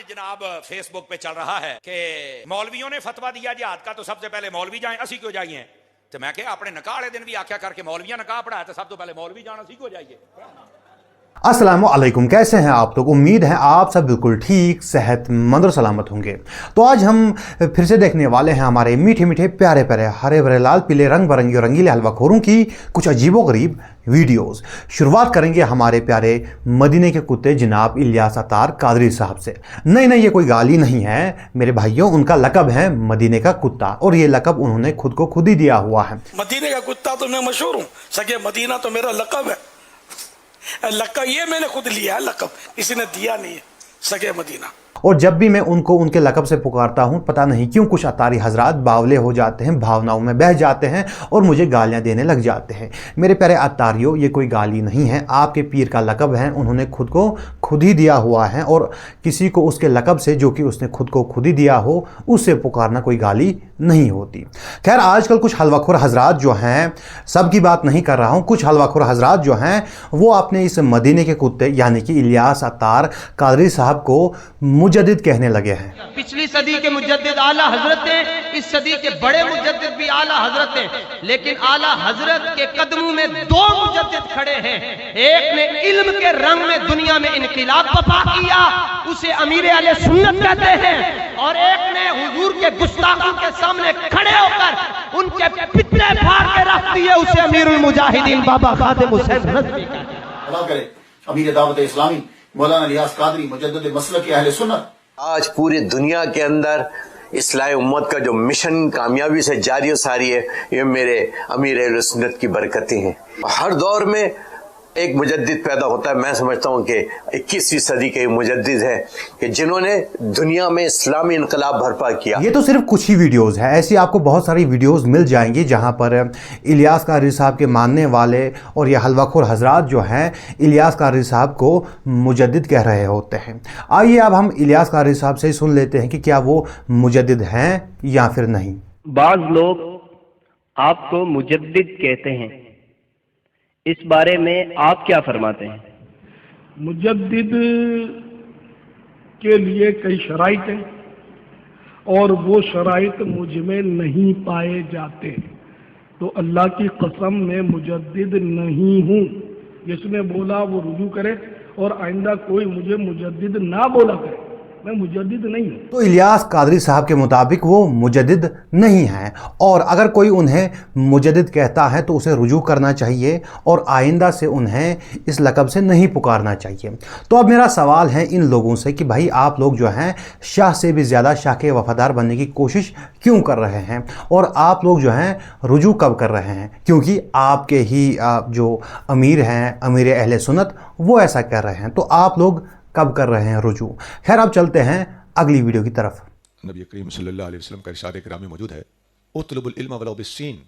जनाब फेसबुक पे चल रहा है कि मौलवियों ने फतवा दिया जिहाद का, तो सबसे पहले मौलवी जाएं, असी क्यों जाइए? तो मैं क्या अपने नकाह वाले दिन भी आख्या करके मौलविया नकाह पढ़ाया, तो सब तो पहले मौलवी जाना, असी क्यों जाइए? अस्सलामुअलैकुम, कैसे हैं आप लोग? उम्मीद है आप सब बिल्कुल ठीक, सेहतमंद और सलामत होंगे। तो आज हम फिर से देखने वाले हैं हमारे मीठे मीठे प्यारे प्यारे हरे भरे लाल पीले रंग बिरंगे और रंगीले हलवाखोरों की कुछ अजीबोगरीब वीडियोस। शुरुआत करेंगे हमारे प्यारे मदीने के कुत्ते जनाब इलियास अत्तार कादरी साहब से। नहीं, ये कोई गाली नहीं है मेरे भाइयों, उनका लकब है मदीने का कुत्ता और ये लकब उन्होंने खुद को खुद ही दिया हुआ है। मदीने का कुत्ता तो मैं मशहूर हूँ, सके मदीना तो मेरा लकब है। लकब ये मैंने खुद लिया है, लकब किसी ने दिया नहीं है, सके मदीना। और जब भी मैं उनको उनके लकब से पुकारता हूं, पता नहीं क्यों कुछ अतारी हजरात बावले हो जाते हैं, भावनाओं में बह जाते हैं और मुझे गालियां देने लग जाते हैं। मेरे प्यारे अतारियों, ये कोई गाली नहीं है, आपके पीर का लकब है, उन्होंने खुद को खुद ही दिया हुआ है और किसी को उसके लकब से, जो कि उसने खुद को खुद ही दिया हो, उससे पुकारना कोई गाली नहीं होती। खैर, आजकल कुछ हलवाखोर हजरात जो हैं, सबकी बात नहीं कर रहा हूं, कुछ हलवाखोर हजरात जो हैं वो अपने इस मदीने के कुत्ते यानी कि इलियास अत्तार कादरी साहब को मुजद्दिद कहने लगे हैं। पिछली सदी के मुजद्दिद आला हजरत हैं, इस सदी के बड़े मुजद्दिद भी आला हजरत हैं, लेकिन आला हजरत के कदमों में दो मुजद्दिद खड़े हैं। एक ने इल्म के रंग में दुनिया में इनकलाब बर्पा किया, उसे अमीर अहले सुन्नत कहते हैं, और एक ने हुजूर के गुस्ताखों के सामने खड़े होकर उनके पितरे फाड़ के रख दिए, उसे अमीरुल मुजाहिदीन बाबा खादिम हुसैन नज़वी कहते हैं। अल्लाह करे अमीर दावत इस्लामी मौलाना इलियास कादरी मुजद्दिद मसलक अहले सुन्नत। आज पूरी दुनिया के अंदर इस्लाही उम्मत का जो मिशन कामयाबी से जारी और सारी है, ये मेरे अमीर अहले सुन्नत की बरकतें हैं। हर दौर में एक मुजद्दिद पैदा होता है। मैं समझता हूँ कि 21वीं सदी के मुजद्दिद हैं कि जिन्होंने दुनिया में इस्लामी इनकलाब बर्पा किया। ये तो सिर्फ कुछ ही वीडियोस है, ऐसी आपको बहुत सारी वीडियोस मिल जाएंगी जहां पर इलियास कादरी साहब के मानने वाले और ये हलवाखोर हजरात जो हैं इलियास कादरी साहब को मुजद्दिद कह रहे होते हैं। आइए अब हम इलियास कादरी साहब से ही सुन लेते हैं कि क्या वो मुजद्दिद हैं या फिर नहीं। बाज लोग आपको मुजद्दिद कहते हैं, इस बारे में आप क्या फरमाते हैं? मुजद्दिद के लिए कई शराइत हैं और वो शराइत मुझ में नहीं पाए जाते, तो अल्लाह की कसम मैं मुजद्दिद नहीं हूँ। जिसने बोला वो रुजू करे और आइंदा कोई मुझे मुजद्दिद ना बोला करे, मैं मुजद्दिद नहीं हूँ। तो इलियास कादरी साहब के मुताबिक वो मुजद्दिद नहीं हैं और अगर कोई उन्हें मुजद्दिद कहता है तो उसे रुजू करना चाहिए और आइंदा से उन्हें इस लक़ब से नहीं पुकारना चाहिए। तो अब मेरा सवाल है इन लोगों से कि भाई आप लोग जो हैं शाह से भी ज़्यादा शाह के वफ़ादार बनने की कोशिश क्यों कर रहे हैं और आप लोग जो हैं रुजू कब कर रहे हैं? क्योंकि आपके ही जो अमीर हैं, अमीर अहले सुन्नत, वो ऐसा कर रहे हैं, तो आप लोग कब कर रहे हैं रुजू? खैर, अब चलते हैं अगली वीडियो की तरफ। नबी करीम सल्लल्लाहु अलैहि वसल्लम का इरशाद किरामी मौजूद है, उतलबुल इल्म वलौ बिस्सीन।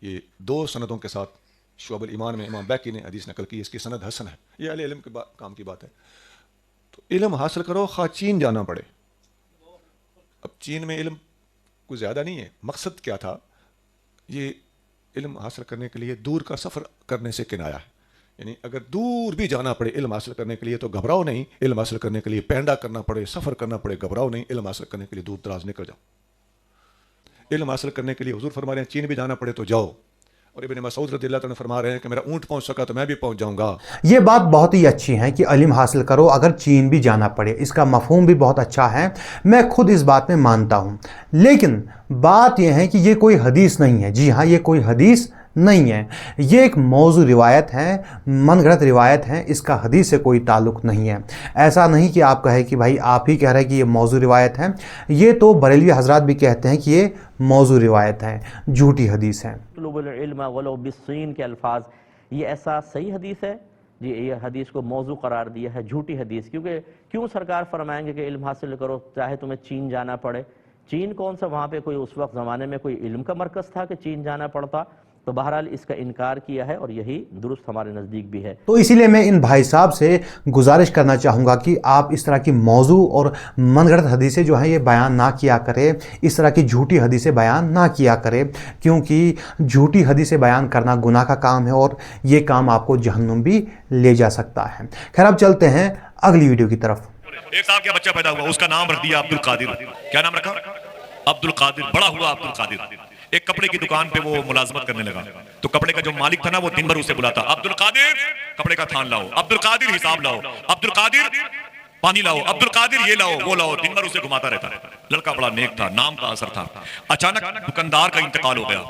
ये दो सनदों के साथ शुअबुल ईमान में इमाम बैकी ने हदीस नकल की, इसकी सनद हसन है। ये अहले इल्म के काम की बात है। तो इल्म हासिल करो, खा चीन जाना पड़े। अब चीन में इल्म कुछ ज़्यादा नहीं है। मकसद क्या था? ये इल्म हासिल करने के लिए दूर का सफ़र करने से किनाया है, यानी अगर दूर भी जाना पड़े इल्म हासिल करने के लिए तो घबराओ नहीं। इल्म हासिल करने के लिए पैंडा करना पड़े, सफ़र करना पड़े, घबराओ नहीं। इल्म हासिल करने के लिए दूर दराज निकल जाओ। इल्म हासिल करने के लिए हुजूर फरमा रहे हैं चीन भी जाना पड़े तो जाओ, और इब्न मसूद रज़ियल्लाहु अन्हु फरमा रहे हैं कि मेरा ऊँट पहुँच सका तो मैं भी पहुँच जाऊँगा। ये बात बहुत ही अच्छी है कि इल्म हासिल करो अगर चीन भी जाना पड़े, इसका मफहूम भी बहुत अच्छा है, मैं खुद इस बात में मानता हूँ। लेकिन बात यह है कि ये कोई हदीस नहीं है। जी हाँ, ये कोई हदीस नहीं है, ये एक मौजू रिवायत है, मनगढ़ंत रिवायत है, इसका हदीस से कोई ताल्लुक़ नहीं है। ऐसा नहीं कि आप कहें कि भाई आप ही कह रहे हैं कि ये मौजू रिवायत है, ये तो बरेलवी हजरात भी कहते हैं कि ये मौजू रिवायत है, झूठी हदीस है। के अल्फाज, ये ऐसा सही हदीस है जी? ये हदीस को मौजू करार दिया है, झूठी हदीस। क्योंकि क्यों सरकार फरमाएंगे कि इल्म हासिल करो चाहे तुम्हें चीन जाना पड़े? चीन कौन सा, वहाँ पे कोई उस वक्त ज़माने में कोई इल्म का मरकज़ था कि चीन जाना पड़ता? तो बहरहाल इसका इनकार किया है और यही दुरुस्त हमारे नज़दीक भी है। तो इसीलिए मैं इन भाई साहब से गुजारिश करना चाहूँगा कि आप इस तरह की मौजू और मनगढ़ंत हदीसें जो हैं ये बयान ना किया करें, इस तरह की झूठी हदीसें बयान ना किया करें, क्योंकि झूठी हदीसें बयान करना गुनाह का काम है और ये काम आपको जहन्नुम भी ले जा सकता है। खैर, अब चलते हैं अगली वीडियो की तरफ। एक साहब का बच्चा पैदा हुआ, उसका नाम रख दिया अब्दुल कादिर। क्या नाम रखा? अब्दुल कादिर। बड़ा हुआ अब्दुल कादिर। एक कपड़े की दुकान पे वो मुलाजमत करने लगा, तो कपड़े का जो मालिक था ना, वो दिन भर उसे बुलाता, अब्दुल कादिर कपड़े का थान लाओ, अब्दुल कादिर हिसाब लाओ, अब्दुल कादिर पानी लाओ, अब्दुल कादिर ये लाओ वो लाओ, दिन भर उसे घुमाता रहता। लड़का बड़ा नेक था, नाम का असर था। अचानक दुकानदार का इंतकाल हो गया,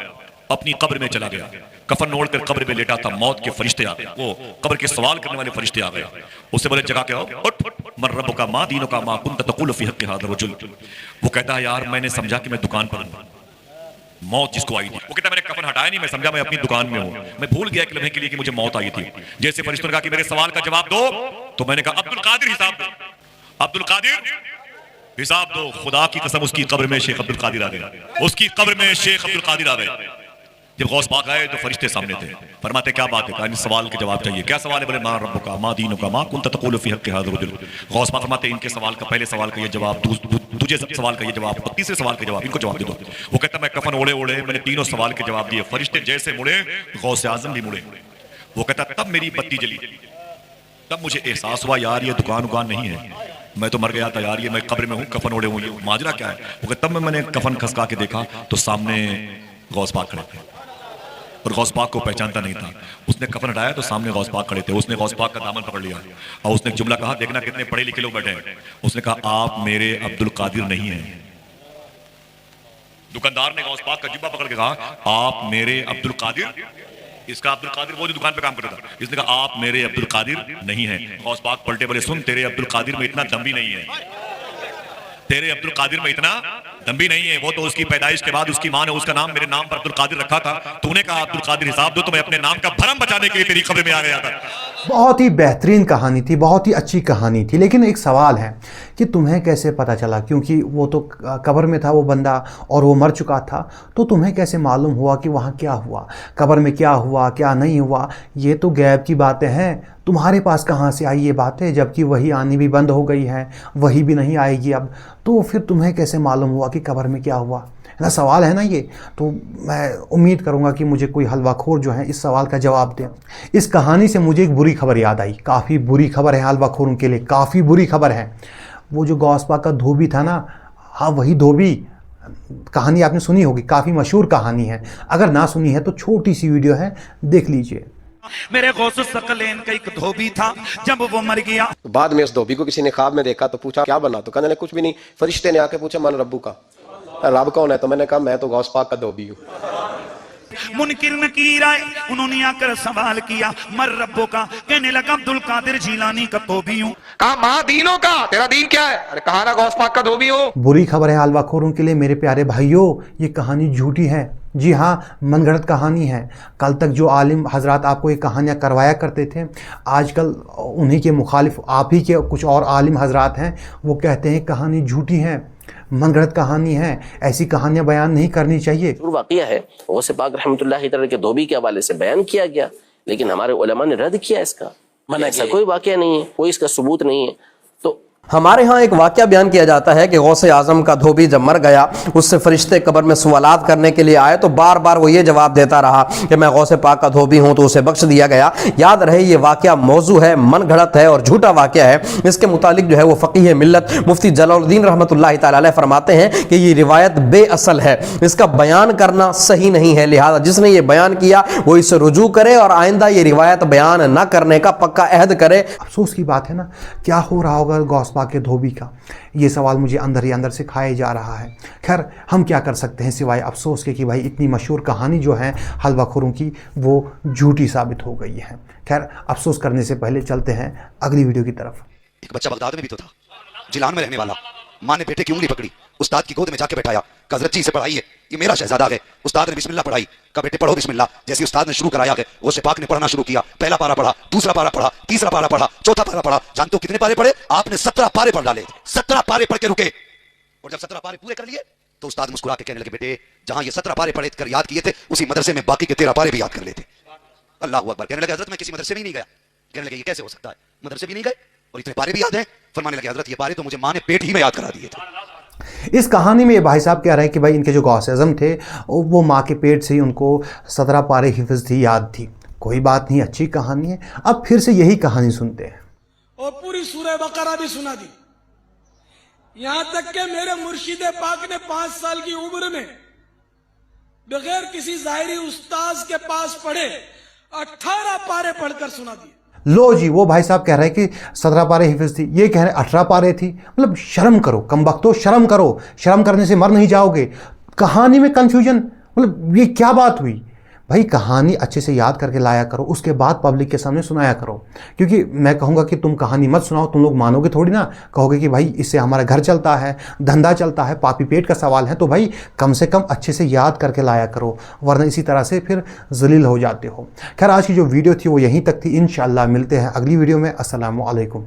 अपनी कब्र में चला गया, कफन ओढ़ कर कब्र में लेटा था। मौत के फरिश्ते आ गए, वो कब्र के सवाल करने वाले फरिश्ते आ गए। उससे बोले जगह क्या हो, उठ, मन रब्बो का माँ दीनों का माँ कुंत तकुल फी हक़्क़ि हाज़ा रजुल। वो कहता है यार मैंने समझा कि मैं दुकान पर हूं, मौत जिसको आई थी। वो कहता मैंने कफन हटाया नहीं, मैं समझा मैं अपनी दुकान में हूं, मैं भूल गया एक लम्हे के लिए कि मुझे मौत आई थी। जैसे फरिश्तों ने कहा कि मेरे सवाल का जवाब दो, तो मैंने कहा अब्दुल कादिर हिसाब दो, अब्दुल कादिर हिसाब दो। खुदा की कसम उसकी कब्र में शेख अब्दुल कादिर आ गए, उसकी कब्र में शेख अब्दुल कादिर आ गए। जब गौस पाक आए तो फरिश्ते सामने थे, फरमाते क्या बात है? कहा सवाल के जवाब चाहिए। क्या सवाल है? बोले मां रब्बुका मां दीनुका मां कुंत तक़ूलु फी हक़्क़ि हाज़ा रजुल। गौस पाक फरमाते इनके सवाल का, पहले सवाल का ये जवाब, दूसरे सवाल का ये जवाब, और तीसरे सवाल का जवाब, इनको जवाब दे दो। वो कहता मैं कफन ओढ़े ओढ़े मैंने तीनों सवाल के जवाब दिए। फरिश्ते जैसे मुड़े, गौस आज़म भी मुड़े। वो कहता तब मेरी बत्ती जली, तब मुझे एहसास हुआ यार ये दुकान उकान नहीं है, मैं तो मर गया था यार, ये मैं कब्र में हूँ, कफन ओढ़े हूँ, ये माजरा क्या है? वो कहता तब मैंने कफन खसका के देखा तो सामने गौस पाक खड़े थे, और गौस पाक को पहचानता नहीं था। उसने कफन हटाया तो सामने गौस पाक खड़े थे। उसने गौस पाक का दामन पकड़ लिया और उसने एक जुमला कहा, देखना कितने पढ़े लिखे लोग बैठे हैं। उसने कहा आप मेरे अब्दुल कादिर नहीं हैं। दुकानदार ने गौस पाक का जुब्बा पकड़ के कहा आप मेरे अब्दुल कादिर, इसका अब्दुल कादिर वो जो दुकान पे काम करता था, इसने कहा आप मेरे अब्दुल कादिर नहीं हैं। गौस पाक पलटे बोले सुन, तेरे अब्दुल कादिर में इतना दम भी नहीं है, तेरे अब्दुल कादिर में इतना दम भी नहीं है। वो तो उसकी पैदाइश के बाद उसकी मां ने उसका नाम मेरे नाम पर अब्दुल कादिर रखा था, तूने कहा अब्दुल कादिर हिसाब दो, तो मैं अपने नाम का भरम बचाने के लिए तेरी कब्र में आ गया था। बहुत ही बेहतरीन कहानी थी, बहुत ही अच्छी कहानी थी। लेकिन एक सवाल है कि तुम्हें कैसे पता चला, क्योंकि वो तो कब्र में था वो बंदा और वो मर चुका था, तो तुम्हें कैसे मालूम हुआ कि वहाँ क्या हुआ, कब्र में क्या हुआ क्या नहीं हुआ? ये तो गैब की बातें हैं, तुम्हारे पास कहाँ से आई ये बातें, जबकि वही आनी भी बंद हो गई है, वही भी नहीं आएगी अब, तो फिर तुम्हें कैसे मालूम हुआ कि कब्र में क्या हुआ? ना सवाल है ना ये। तो मैं उम्मीद करूँगा कि मुझे कोई हलवाखोर जो है इस सवाल का जवाब दें। इस कहानी से मुझे एक बुरी खबर याद आई, काफ़ी बुरी खबर है हलवाखोरों के लिए, काफ़ी बुरी खबर है। वो जो गौस पाक का धोबी था ना, हाँ वही धोबी, कहानी आपने सुनी होगी, काफ़ी मशहूर कहानी है। अगर ना सुनी है तो छोटी सी वीडियो है, देख लीजिए। मेरे गौसुल सकलैन का एक धोबी था, जब वो मर गया बाद में उस धोबी को किसी ने ख्वाब में देखा तो पूछा क्या बना, तो कहने लगे कुछ भी नहीं। फरिश्ते ने आके पूछा मन रब्बू का, रब कौन है? तो मैंने कहा मैं तो गौस पाक का धोबी हूँ। मुनकिर नकीर आए, उन्होंने आकर सवाल किया मर रब्बो का, कहने लगा अब्दुल कादिर जीलानी का धोबी हूँ। कहा माँ दीनों का, तेरा दीन क्या है? अरे कहा ना गौस पाक का धोबी हो। बुरी खबर है हलवाखोरों के लिए मेरे प्यारे भाइयों, ये कहानी झूठी है। जी हाँ, मनगढ़ंत कहानी है। कल तक जो आलिम हजरात आपको ये कहानियाँ करवाया करते थे, आजकल उन्हीं के मुखालिफ आप ही के कुछ और आलिम हजरात हैं, वो कहते हैं कहानी झूठी है, मनगढ़ंत कहानी है, ऐसी कहानियां बयान नहीं करनी चाहिए। वाक़िया है, गौसे पाक रहमतुल्लाहि तआला के धोबी के हवाले से बयान किया गया, लेकिन हमारे उलमा ने रद्द किया इसका, ऐसा कोई वाक़िया नहीं है, कोई इसका सबूत नहीं है। तो हमारे यहाँ एक वाक़या बयान किया जाता है कि गौसे आज़म का धोबी जब मर गया, उससे फरिश्ते कब्र में सवालात करने के लिए आए, तो बार बार वो ये जवाब देता रहा कि मैं गौसे पाक का धोबी हूँ, तो उसे बख्श दिया गया। याद रहे ये वाक़या मौजू है, मन घड़त है और झूठा वाक़या है। इसके मुतालिक जो है वो फ़क़ीह मिल्लत मुफ्ती जलालुद्दीन रहमतुल्लाहि तआला अलैह फरमाते हैं कि ये रिवायत बेअसल है, इसका बयान करना सही नहीं है, लिहाजा जिसने ये बयान किया वो इससे रुजू करे और आइंदा ये रिवायत बयान न करने का पक्का अहद करे। अफसोस की बात है ना, क्या हो रहा होगा गौस पाक के धोबी का, ये सवाल मुझे अंदर ही अंदर से खाए जा रहा है। खैर हम क्या कर सकते हैं सिवाय अफसोस के कि भाई इतनी मशहूर कहानी जो है हलवाखोरों की वो झूठी साबित हो गई है। खैर अफसोस करने से पहले चलते हैं अगली वीडियो की तरफ। एक बच्चा बगदाद में भी तो था, जिलान में रहने वाला, माँ ने बेटे की उंगली पकड़ी, उस्ताद की गोद में जाके बैठाया, हज़रत जी से पढ़ाई है, ये मेरा शहजादा है। उस्ताद ने बिस्मिल्लाह पढ़ाई, का बेटे पढ़ो बिस्मिल्लाह। जैसे उस्ताद ने शुरू कराया है, गौसे पाक ने पढ़ना शुरू किया, पहला पारा पढ़ा, दूसरा पारा पढ़ा, तीसरा पारा पढ़ा, चौथा पारा पढ़ा। जानते हो कितने पारे पढ़े? आपने 17 पारे पढ़ डाले, 17 पारे पढ़ के रुके, और जब 17 पारे पूरे कर लिए तो उस्ताद मुस्कुरा के कहने लगे बेटे जहां ये 17 पारे पढ़े कर याद किए थे, उसी मदरसे में बाकी के 13 पारे भी याद कर लेते। अल्लाह अकबर। कहने लगे हजरत मैं किसी मदरसे में नहीं गया। कहने लगे ये कैसे हो सकता है, मदरसे भी नहीं गए और इतने पारे भी याद हैं? फरमाने लगे हजरत ये पारे तो मुझे माँ ने पेट ही में याद करा दिए थे। इस कहानी में ये भाई साहब कह रहे हैं कि भाई इनके जो गौसे आज़म थे वो माँ के पेट से ही उनको 17 पारे हिफ्ज़ थी, याद थी। कोई बात नहीं, अच्छी कहानी है। अब फिर से यही कहानी सुनते हैं। और पूरी सूरह बकरा भी सुना दी, यहां तक के मेरे मुर्शिद पाक ने 5 साल की उम्र में बगैर किसी जाहिरी उस्ताद के पास पढ़े 18 पारे पढ़कर सुना दिए। लो जी, वो भाई साहब कह रहे हैं कि 17 पारे हिफ्ज थी, ये कह रहे हैं 18 पारे थी। मतलब शर्म करो कमबख्तो, शर्म करो। शर्म करने से मर नहीं जाओगे। कहानी में कंफ्यूजन, मतलब ये क्या बात हुई भाई? कहानी अच्छे से याद करके लाया करो, उसके बाद पब्लिक के सामने सुनाया करो। क्योंकि मैं कहूँगा कि तुम कहानी मत सुनाओ, तुम लोग मानोगे थोड़ी ना, कहोगे कि भाई इससे हमारा घर चलता है, धंधा चलता है, पापी पेट का सवाल है। तो भाई कम से कम अच्छे से याद करके लाया करो, वरना इसी तरह से फिर जलील हो जाते हो। खैर, आज की जो वीडियो थी वो यहीं तक थी। इंशाअल्लाह मिलते हैं अगली वीडियो में। अस्सलामु अलैकुम।